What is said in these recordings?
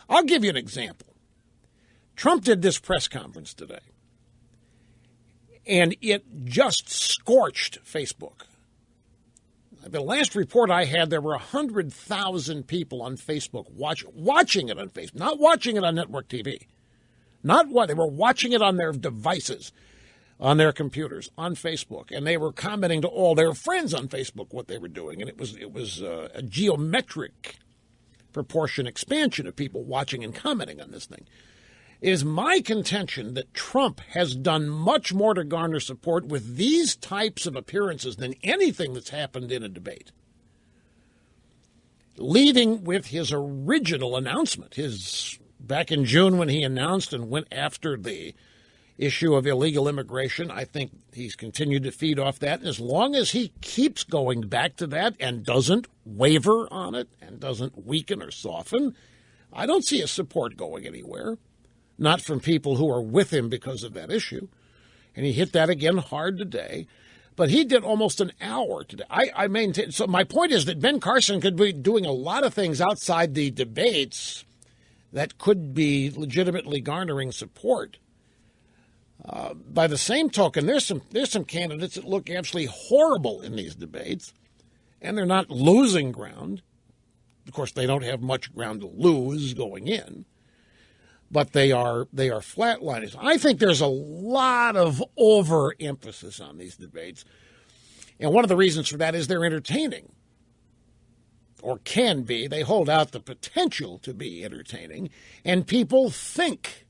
I'll give you an example. Trump did this press conference today, and it just scorched Facebook. The last report I had, there were 100,000 people on Facebook watching it on Facebook, not watching it on network TV. They were watching it on their devices, on their computers, on Facebook, and they were commenting to all their friends on Facebook what they were doing, and it was a geometric proportion expansion of people watching and commenting on this thing. It is my contention that Trump has done much more to garner support with these types of appearances than anything that's happened in a debate. Leading with his original announcement, back in June when he announced and went after the issue of illegal immigration. I think he's continued to feed off that. And as long as he keeps going back to that and doesn't waver on it and doesn't weaken or soften, I don't see his support going anywhere. Not from people who are with him because of that issue. And he hit that again hard today. But he did almost an hour today. I maintain. So my point is that Ben Carson could be doing a lot of things outside the debates that could be legitimately garnering support. By the same token, there's some candidates that look absolutely horrible in these debates, and they're not losing ground. Of course, they don't have much ground to lose going in. But they are flatliners. I think there's a lot of overemphasis on these debates. And one of the reasons for that is they're entertaining, or can be. They hold out the potential to be entertaining. And people think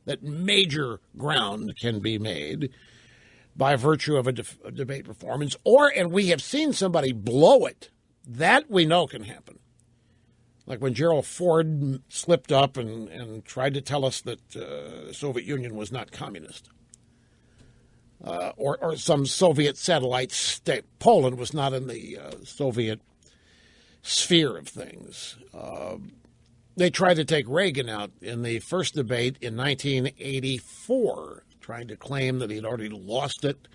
that major ground can be made by virtue of a debate performance. And we have seen somebody blow it. That we know can happen. Like when Gerald Ford slipped up and tried to tell us that the Soviet Union was not communist. Or some Soviet satellite state. Poland was not in the Soviet sphere of things. They tried to take Reagan out in the first debate in 1984, trying to claim that he'd already lost it.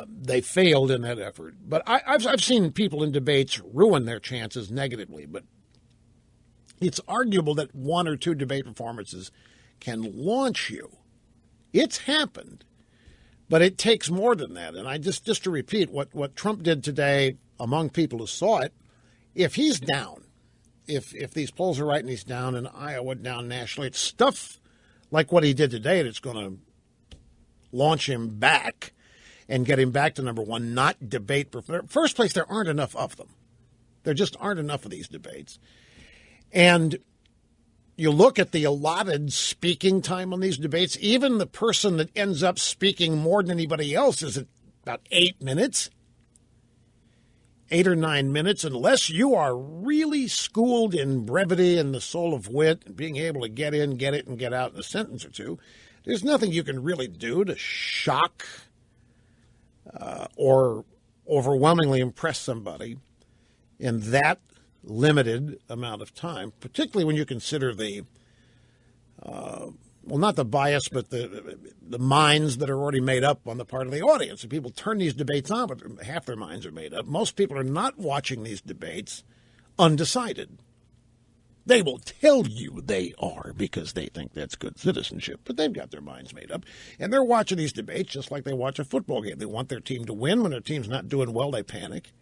They failed in that effort. But I've seen people in debates ruin their chances negatively. But it's arguable that one or two debate performances can launch you. It's happened. But it takes more than that. And I just to repeat what Trump did today among people who saw it, if he's down, if these polls are right and he's down in Iowa, down nationally, it's stuff like what he did today that's going to launch him back and get him back to number one, not debate. First place, there aren't enough of them. There just aren't enough of these debates. And you look at the allotted speaking time on these debates, even the person that ends up speaking more than anybody else is at about 8 minutes, 8 or 9 minutes, unless you are really schooled in brevity and the soul of wit and being able to get in, get it, and get out in a sentence or two. There's nothing you can really do to shock or overwhelmingly impress somebody in that limited amount of time, particularly when you consider the, not the bias, but the minds that are already made up on the part of the audience. If people turn these debates on, but half their minds are made up. Most people are not watching these debates undecided. They will tell you they are because they think that's good citizenship, but they've got their minds made up. And they're watching these debates just like they watch a football game. They want their team to win. When their team's not doing well, they panic.